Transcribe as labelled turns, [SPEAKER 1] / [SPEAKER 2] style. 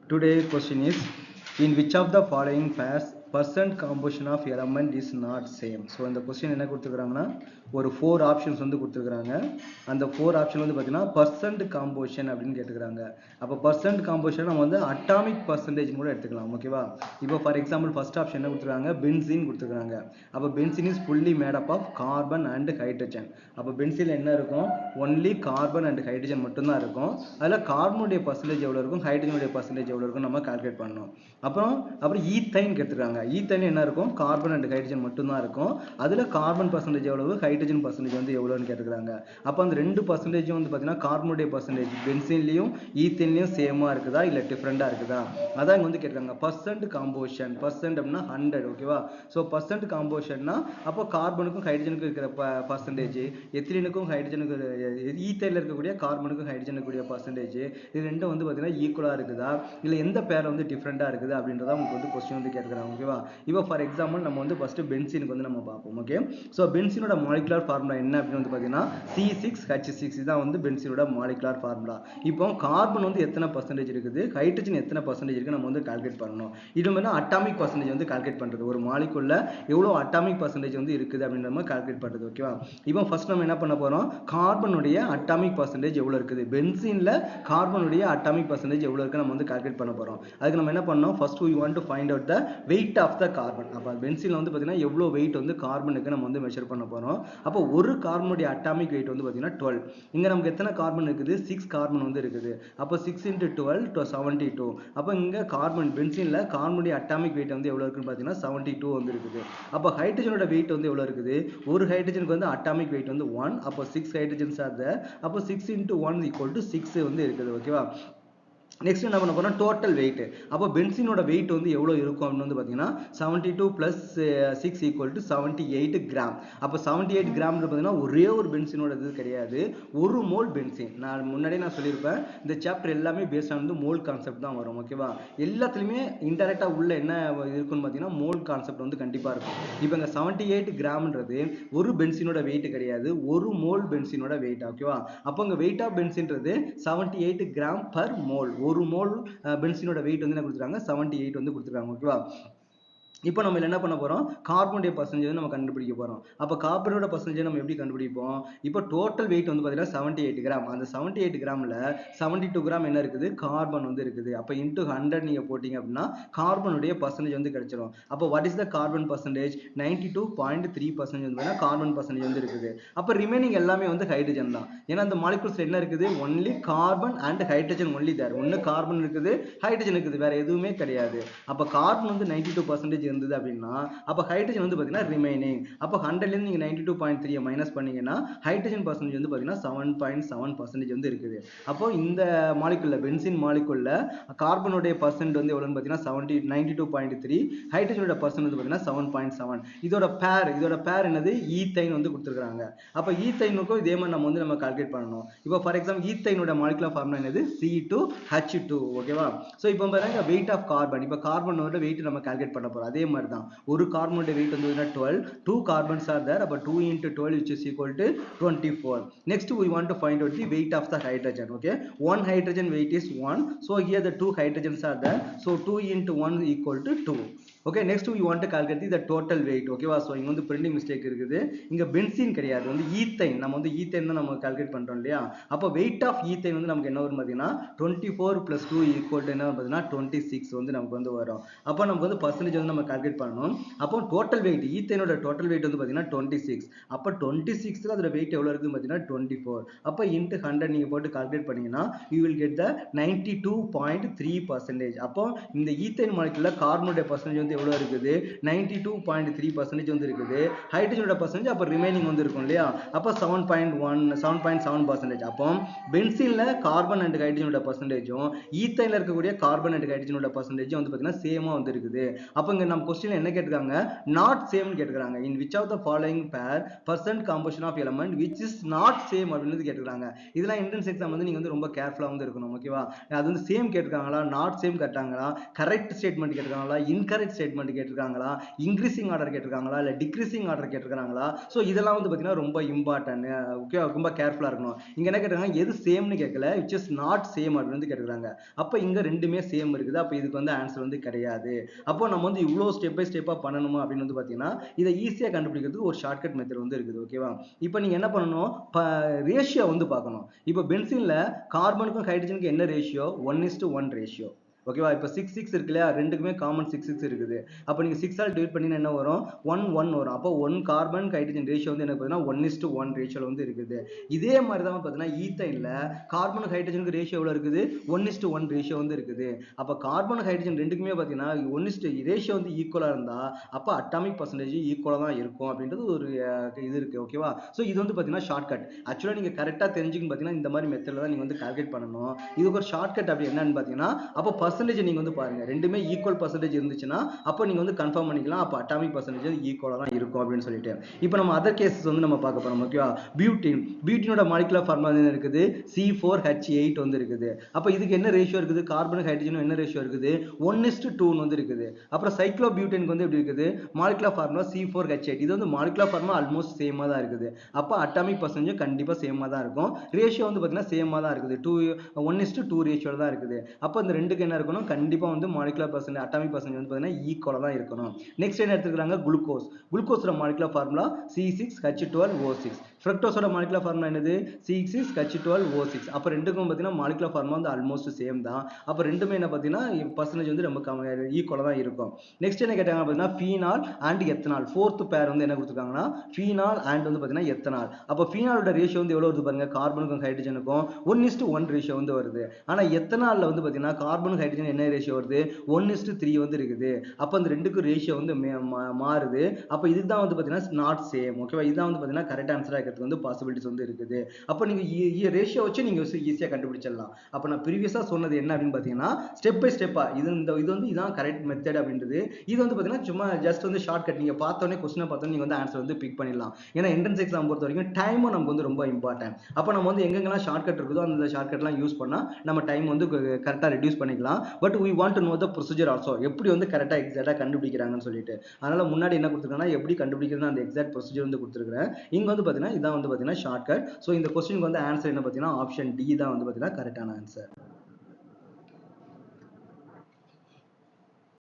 [SPEAKER 1] Today question is, in which of the following pairs percent composition of element is not same? So இந்த question என்ன கொடுத்துருக்காங்கன்னா ஒரு 4 options வந்து கொடுத்துருக்காங்க. அந்த 4 ஆப்ஷன் வந்து பார்த்தீங்கன்னா percent composition அப்படின்னு கேட்டுக்கிறாங்க. அப்போ percent composition நம்ம வந்து atomic percentage கூட எடுத்துக்கலாம். ஓகேவா? இப்போ ஃபார் எக்ஸாம்பிள் ஃபர்ஸ்ட் ஆப்ஷன் என்ன கொடுத்துருக்காங்க, பென்சீன் கொடுத்துருக்காங்க. அப்போ benzene is fully made up of carbon and hydrogen. அப்போ பென்சீன்ல என்ன இருக்கும், only carbon and hydrogen மட்டும்தான் இருக்கும். அதில் கார்பனுடைய பர்சன்டேஜ் எவ்வளோ இருக்கும், ஹைட்ரஜனுடைய பர்சன்டேஜ் எவ்வளோ இருக்கும் நம்ம கால்குலேட் பண்ணணும். அப்புறம் ஈத்தைன் எடுத்துருக்காங்க. ஈத்தைன் என்ன இருக்கும், கார்பன் அண்ட் ஹைட்ரஜன் மட்டும்தான் இருக்கும். அதில் கார்பன் பர்சன்டேஜ் எவ்வளவு, ஹைட்ரஜன் பர்சன்டேஜ் வந்து எவ்வளோன்னு கேட்டுக்கிறாங்க. அப்போ அந்த ரெண்டு பர்சன்டேஜும் வந்து பார்த்தீங்கன்னா கார்பனுடைய பர்சன்டேஜ் பென்சீன்லையும் ஈத்தைன்லையும் சேமாக இருக்குதா இல்லை டிஃப்ரெண்டாக இருக்குதா, அதான் இங்கே வந்து கேட்டுருக்காங்க. பர்சன்ட் காம்போசிஷன், பர்சன்ட் அப்படின்னா 100. ஓகேவா? ஸோ பர்சன்ட் காம்போசிஷன்னா அப்போ கார்பனுக்கும் ஹைட்ரஜனுக்கும் இருக்கிற பர்சன்டேஜ், எத்திலினுக்கும் ஹைட்ரஜனுக்கு, ஈத்தைனில் இருக்கக்கூடிய கார்பனுக்கும் ஹைட்ரஜனுக்கு கூடிய பர்சன்டேஜ், இது ரெண்டும் வந்து பார்த்தீங்கன்னா ஈக்குவலாக இருக்குதா இல்லை எந்த பேர் வந்து டிஃப்ரெண்டாக இருக்குது அப்படின்றத உங்களுக்கு வந்து கொஸ்டின் வந்து கேட்குறாங்க. ஓகேவா? இப்போ ஃபார் எக்ஸாம்பிள் நம்ம வந்து ஃபர்ஸ்ட் பென்சீனுக்கு வந்து நம்ம பார்ப்போம். ஓகே, ஸோ பென்சீனோட மாலிகுலர் ஃபார்முலா என்ன அப்படின்னு வந்து பார்த்தீங்கன்னா C6H6. இதுதான் வந்து பென்சீனோட மாலிகுலர் ஃபார்முலா. இப்போ கார்பன் வந்து எத்தனை பர்சன்டேஜ் இருக்குது, ஹைட்ரஜன் எத்தனை பர்சன்டேஜ் இருக்குது நம்ம வந்து கால்குலேட் பண்ணணும். இது மாதிரி அட்டாமிக் பர்சன்டேஜ் வந்து கால்குலேட் பண்ணுறது, ஒரு மாலிகுல்ல எவ்வளோ அட்டாமிக் பர்சன்டேஜ் வந்து இருக்குது அப்படின்ற மாதிரி கால்குலேட் பண்ணுறது. ஓகேவா? இப்போ ஃபர்ஸ்ட் நம்ம என்ன பண்ண போகிறோம், கார்பனுடைய அட்டாமிக் பர்சன்டேஜ் எவ்வளோ இருக்குது, பென்சீன்ல கார்பனுடைய அட்டாமிக் பர்சன்டேஜ் எவ்வளோ இருக்கு நம்ம வந்து கால்குலேட் பண்ண போகிறோம். அதுக்கு நம்ம என்ன பண்ணோம், first we want to find out the weight of the carbon. அப்போ பென்சீன்ல வந்து பார்த்தீங்கன்னா எவ்வளோ வெயிட் வந்து கார்பனுக்கு நம்ம வந்து மெஷர் பண்ண போகிறோம். அப்போ ஒரு கார்பனுடைய அட்டாமிக் வெயிட் வந்து பார்த்தீங்கன்னா 12. இங்கே நமக்கு எத்தனை கார்பன் இருக்குது, 6 கார்பன் வந்து இருக்குது. அப்போ 6 × 12 72. அப்போ இங்கே கார்பன் பென்சீன்ல கார்பனுடைய அட்டாமிக் வெயிட் வந்து எவ்வளோ இருக்குன்னு பார்த்தீங்கன்னா 72 வந்து இருக்குது. அப்போ ஹைட்ரஜனோட வெயிட் வந்து எவ்வளோ இருக்குது, ஒரு ஹைட்ரஜனுக்கு வந்து அட்டாமிக் வெயிட் வந்து 1. அப்போ 6 ஹைட்ரஜன்ஸ் ஆர் தேர். அப்போ 6 × 1 = 6 வந்து இருக்குது. ஓகேவா? நெக்ஸ்ட் என்ன பண்ண போறோம், டோட்டல் வெயிட். அப்போ பென்சீனோட வெயிட் வந்து எவ்வளோ இருக்கும் அப்படின்னு வந்து பார்த்தீங்கன்னா 72 + 6 = 78 கிராம். அப்போ 78 கிராம் பார்த்தீங்கன்னா ஒரே ஒரு பென்சீனோட இது கிடையாது, ஒரு மோல் பென்சீன். நான் முன்னாடியே நான் சொல்லியிருப்பேன், இந்த சாப்டர் எல்லாமே பேஸ்ட் ஆன் மோல் கான்செப்ட் தான் வரும். ஓகேவா? எல்லாத்துலேயுமே இன்டெரக்டாக உள்ள என்ன இருக்குன்னு பார்த்தீங்கன்னா மோல் கான்செப்ட் வந்து கண்டிப்பாக இருக்கும். இப்போ இங்கே 78 கிராம்ன்றது ஒரு பென்சீனோட வெயிட் கிடையாது, ஒரு மோல் பென்சீனோட வெயிட். ஓகேவா? அப்போ இங்கே வெயிட் ஆஃப் பென்சீன்றது 78 கிராம் பர் மோல். ஒரு மோல் பென்சீனோட வெயிட் வந்து என்ன கொடுத்துருக்காங்க, 78 வந்து கொடுத்துருக்காங்க. ஓகேவா? இப்போ நம்ம என்ன பண்ண போறோம், கார்பனுடைய பர்சன்டேஜ் நம்ம கண்டுபிடிக்க போறோம். அப்போ கார்பனோட பர்சன்டேஜ் நம்ம எப்படி கண்டுபிடிப்போம், இப்போ டோட்டல் வெயிட் வந்து பார்த்தீங்கன்னா 78 கிராம். அந்த 78 கிராம்ல 72 கிராம் என்ன இருக்குது, கார்பன் வந்து இருக்குது. அப்போ இன்டூ 100 நீங்க போட்டீங்க அப்படின்னா கார்பனுடைய பர்சன்டேஜ் வந்து கிடைச்சிடும். அப்போ what is the carbon percentage, 92.3% வந்து கார்பன் பர்சன்டேஜ் வந்து இருக்குது. அப்போ ரிமைனிங் எல்லாமே வந்து ஹைட்ரஜன் தான். ஏன்னா அந்த மாலிகுல்ஸ் என்ன இருக்குது, only carbon and hydrogen only there. ஒன்று கார்பன் இருக்குது, ஹைட்ரஜன் இருக்குது, வேற எதுவுமே கிடையாது. அப்போ கார்பன் வந்து 92% இருந்தது அப்படின்னா அப்ப ஹைட்ரஜன் வந்து பாத்தீங்கன்னா ரிமைனிங். அப்ப 100ல இருந்து நீங்க 92.3 மைனஸ் பண்ணீங்கன்னா ஹைட்ரஜன் பர்சன்டேஜ் வந்து பாத்தீங்கன்னா 7.7% வந்து இருக்குது. அப்போ இந்த மாலிகுல்ல, பென்சீன் மாலிகுல்ல கார்பனுடைய பர்சன்ட் வந்து எவ்வளவுன்னு பாத்தீங்கன்னா 92.3, ஹைட்ரஜனோட பர்சன்ட் வந்து பாத்தீங்கன்னா 7.7. இதோட பேர் என்னது, ஈத்தைன் வந்து கொடுத்திருக்காங்க. அப்ப ஈத்தைனுக்கும் இதே மாதிரி நம்ம வந்து கால்குலேட் பண்ணணும். இப்போ ஃபார் எக்ஸாம்பிள் ஈத்தைனோட மாலிகுலர் ஃபார்முலா என்னது, C2H2. ஓகேவா? சோ இப்போ பாருங்க வெயிட் ஆஃப் கார்பன், இப்போ கார்பனோட வெயிட் நம்ம கால்குலேட் பண்ண போறோம். அதே மாதிரி தான் ஒரு கார்பனோட வெயிட் வந்து 12, 2 carbons are there. அப்ப 2 × 12 which is equal to 24. Next we want to find out the weight of the hydrogen. Okay, one hydrogen weight is 1, so here the 2 hydrogens are there, so 2 × 1 = 2. Okay, next we want to calculate the total weight. ஓகேவா? So இங்க வந்து printing mistake இருக்குது, இங்க benzene கிடையாது, வந்து ethyne. நம்ம வந்து ethyne தான் நம்ம கால்குலேட் பண்றோம் இல்லையா? அப்போ வெயிட் ஆஃப் ஈத்தைன் வந்து நமக்கு என்ன வரும் பார்த்தீங்கன்னா 24 + 2 = என்ன பார்த்தீங்கன்னா 26 வந்து நமக்கு வந்து வரும். அப்போ நமக்கு வந்து பர்சன்டேஜ் வந்து நம்ம கால்குலேட் பண்ணணும். அப்போ டோட்டல் வெயிட், ஈத்தைனோட டோட்டல் வெயிட் வந்து பார்த்தீங்கன்னா 26. அப்போ 26ல அதோட வெயிட் எவ்வளோ இருக்குன்னு பார்த்தீங்கன்னா 24. அப்போ இன்ட்டு 100 நீங்க போட்டு கால்குலேட் பண்ணீங்கன்னா you will get the 92.3%. அப்போ இந்த ஈத்தைன் மாலிகுல்ல கார்பனுடைய பர்சன்டேஜ் வந்து எவ்வளவு இருக்குது, 92.3% வந்து இருக்குது. ஹைட்ரஜனோட பர்சன்டேஜ் அப்ப ரிமைனிங் வந்து இருக்கும் இல்லையா, அப்ப 7.7%. அப்போ பென்சீன்ல கார்பன் அண்ட் ஹைட்ரஜனோட பர்சன்டேஜும் ஈத்தைன்ல இருக்கக்கூடிய கார்பன் அண்ட் ஹைட்ரஜனோட பர்சன்டேஜும் வந்து பாத்தீங்கன்னா சேமா வந்து இருக்குது. அப்ப இங்க நம்ம கொஸ்டின்ல என்ன கேட்டிருக்காங்க, நாட் சேம் கேட்டிருக்காங்க. In which of the following pair percent composition of element which is not same அப்படின்னு கேட்டிருக்காங்க. இதெல்லாம் என்ட்ரன்ஸ் எக்ஸாம் வந்து நீங்க வந்து ரொம்ப கேர்ஃபுல்லா வந்து இருக்கணும். ஓகேவா, அது வந்து சேம் கேட்டிருக்காங்களா, நாட் சேம் கேட்டாங்களா, கரெக்ட் ஸ்டேட்மெண்ட் கேட்டிருக்காங்களா, இன்கரெக்ட் ஸ்டேட்மெண்ட் கேட்டிருக்காங்களா, இன்க்ரீசிங் ஆர்டர் கேட்டிருக்காங்களா, இல்ல டிக்ரீசிங் ஆர்டர் கேட்டிருக்காங்களா. ஸோ இதெல்லாம் வந்து பார்த்தீங்கன்னா ரொம்ப இம்பார்ட்டன்ட். ஓகே, ரொம்ப கேர்ஃபுல்லா இருக்கணும். இங்க என்ன கேட்டிருக்காங்க, எது சேம்னு கேட்கல, விச் இஸ் நாட் சேம் அப்படின்னு வந்து கேட்டிருக்காங்க. அப்ப இங்க ரெண்டுமே சேம் இருக்குது. அப்ப இதுக்கு வந்து ஆன்சர் வந்து கிடையாது. அப்போ நம்ம வந்து இவ்வளவு ஸ்டெப் பை ஸ்டெப்பா பண்ணணுமா அப்படின்னு வந்து பாத்தீங்கன்னா, இதை ஈஸியா கண்டுபிடிக்கிறதுக்கு ஒரு ஷார்ட்கட் மெத்தட் வந்து இருக்குது. ஓகேவா, இப்போ நீங்க என்ன பண்ணணும், ரேஷியோ வந்து பார்க்கணும். இப்போ பென்சீன்ல கார்பனுக்கும் ஹைட்ரஜனுக்கும் என்ன ரேஷியோ, 1:1 ரேஷியோ. ஓகேவா, இப்போ 6 இருக்கு இல்லையா, ரெண்டுக்குமே காமன் 6 இருக்குது. அப்போ நீங்க 6 ஆல் டிவைட் பண்ணீங்கன்னா என்ன வரும், 1 வரும். அப்போ 1 கார்பன் ஹைட்ரஜன் ரேஷியோ வந்து என்ன பார்த்தீங்கன்னா 1:1 ரேஷியோல வந்து இருக்குது. இதே மாதிரி தான் பார்த்தீங்கன்னா ஈத்தைன்ல கார்பன் ஹைட்ரஜனுக்கு ரேஷியோ எவ்வளவு இருக்குது, 1:1 ரேஷியோ வந்து இருக்குது. அப்போ கார்பன் ஹைட்ரஜன் ரெண்டுக்குமே பார்த்தீங்கன்னா 1 ரேஷியோ வந்து ஈக்குவலா இருந்தா அப்போ அட்டாமிக் பர்சன்டேஜ் ஈக்குவலா தான் இருக்கும் அப்படின்றது ஒரு இது இருக்கு. ஓகேவா, ஸோ இது வந்து பார்த்தீங்கன்னா ஷார்ட்கட். ஆக்சுவலாக நீங்க கரெக்டாக தெரிஞ்சுக்கணும் பார்த்தீங்கன்னா இந்த மாதிரி மெத்தட்ல தான் நீங்க வந்து கால்குலேட் பண்ணணும். இதுக்கு ஒரு ஷார்ட்கட் அப்படி என்னன்னு பார்த்தீங்கன்னா, அப்போ பர்சன்டேஜ் நீங்க வந்து பாருங்க, ரெண்டுமே ஈக்குவல் பர்சன்டேஜ் இருந்துச்சுன்னா அப்போ நீங்க வந்து கன்ஃபார்ம் பண்ணிக்கலாம், அப்போ அட்டாமிக் பர்சன்டேஜ் ஈக்குவலா தான் இருக்கும் அப்படின்னு சொல்லிட்டு. இப்போ நம்ம அதர் கேசஸ் வந்து நம்ம பார்க்க போறோம். ஓகேவா, பியூட்டினோட மாலிகுலர் ஃபார்முலா என்ன இருக்குது, C4H8 வந்து இருக்குது. அப்போ இதுக்கு என்ன ரேஷியோ இருக்குது, கார்பன் ஹைட்ரஜன் என்ன ரேஷியோ இருக்குது, 1:2 வந்து இருக்குது. அப்புறம் சைக்ளோபியூட்டனுக்கு வந்து எப்படி இருக்குது, மாலிகுலர் ஃபார்முலா C4H8. இது வந்து மாலிகுலர் ஃபார்முலா ஆல்மோஸ்ட் சேமா தான் இருக்குது. அப்போ அட்டாமிக் பர்சன்டேஜ் கண்டிப்பா சேமா தான் இருக்கும். ரேஷியோ வந்து பாத்தீங்கன்னா சேமா தான் இருக்குது, 1:2 ரேஷியோல தான் இருக்குது. அப்போ இந்த ரெண்டுக்கு என்ன இருக்கணும், கண்டிப்பா வந்து மாலிகுலர் பர்சன்டேஜ் அட்டாமிக் பர்சன்டேஜ் வந்து பாத்தீங்கன்னா ஈக்குவலா தான் இருக்கணும். நெக்ஸ்ட் என்ன எடுத்துக்கிறாங்க, குளுக்கோஸோட மாலிகுலர் ஃபார்முலா C6H12O6. ஃப்ரக்டோஸோட மாலிகுலர் ஃபார்முலா என்னது, C6H12O6. அப்போ ரெண்டுக்கும் பாத்தீங்கன்னா மாலிகுலர் ஃபார்முலா வந்து ஆல்மோஸ்ட் சேம் தான். அப்போ ரெண்டுமே என்ன பாத்தீங்கன்னா பர்சன்டேஜ் வந்து ரொம்ப ஈக்குவலா தான் இருக்கும். நெக்ஸ்ட் என்ன கேட்டாங்க பாத்தீங்கன்னா ஃபீனால் அண்ட் எத்தனால். ஃபோர்த் பேர் வந்து என்ன கொடுத்துருக்காங்கன்னா ஃபீனால் அண்ட் வந்து பாத்தீங்கன்னா எத்தனால். அப்போ ஃபீனாலோட ரேஷியோ வந்து எவ்வளவு வருது பாருங்க, கார்பனுக்கும் ஹைட்ரஜனுக்கும் 1:1 ரேஷியோ வந்து வருது. ஆனா எத்தனால்ல வந்து பாத்தீங்கன்னா கார்பன் ஹைட்ரஜன் என்ன ரேஷியோ வருது, 1:3 வந்து இருக்குது. அப்போ அந்த ரெண்டுக்கும் ரேஷியோ வந்து மாறுது. அப்போ இதுதான் வந்து பாத்தீங்கன்னா நாட் சேம். ஓகேவா, இதுதான் வந்து பாத்தீங்கன்னா கரெக்ட் ஆன்சரா இருக்கிறதுக்கு வந்து பாசிபிலிட்டிஸ் வந்து இருக்குது. அப்போ நீங்க ரேஷியோ வச்சு நீங்க ஈஸியா கண்டுபிடிச்சிடலாம். அப்போ நான் ப்ரீவியஸா சொன்னது என்ன அப்படின்னு பாத்தீங்கன்னா ஸ்டெப் பை ஸ்டெப்பா இது வந்து இதான் கரெக்ட் மெத்தட் அப்படின்றது. இது வந்து பாத்தீங்கன்னா சும்மா ஜஸ்ட் வந்து ஷார்ட் கட். நீங்க பார்த்தோன்னே கொஸ்டினை பார்த்தோன்னே நீங்க வந்து ஆன்சர் வந்து பிக் பண்ணிடலாம். ஏன்னா என்ட்ரன்ஸ் எக்ஸாம் பொறுத்த வரைக்கும் டைமும் நமக்கு வந்து ரொம்ப இம்பார்ட்டன்ட். அப்போ நம்ம வந்து எங்கெங்கெல்லாம் ஷார்ட் கட் இருக்குதோ அந்த ஷார்ட் கட்லாம் யூஸ் பண்ணா நம்ம டைம் வந்து கரெக்டாக ரெடியூஸ் பண்ணிக்கலாம். But we want to know the procedure also, எப்படி வந்து கரெக்டாக எக்ஸாக்டாக கண்டுபிடிக்கிறாங்கன்னு சொல்லிட்டு. அதனால முன்னாடி என்ன கொடுத்துருக்காங்கன்னா எப்படி கண்டுபிடிக்கிறதுன்னு அந்த எக்ஸாக்ட் ப்ரொசீஜர் வந்து கொடுத்துருக்கேன். இங்க வந்து பார்த்தீங்கன்னா இதான் வந்து பார்த்தீங்கன்னா ஷார்ட் கட். ஸோ இந்த கொஸ்டினுக்கு வந்து ஆன்சர் என்ன பார்த்தீங்கன்னா ஆப்ஷன் டி தான் வந்து பார்த்தீங்கன்னா கரெக்டான ஆன்சர்.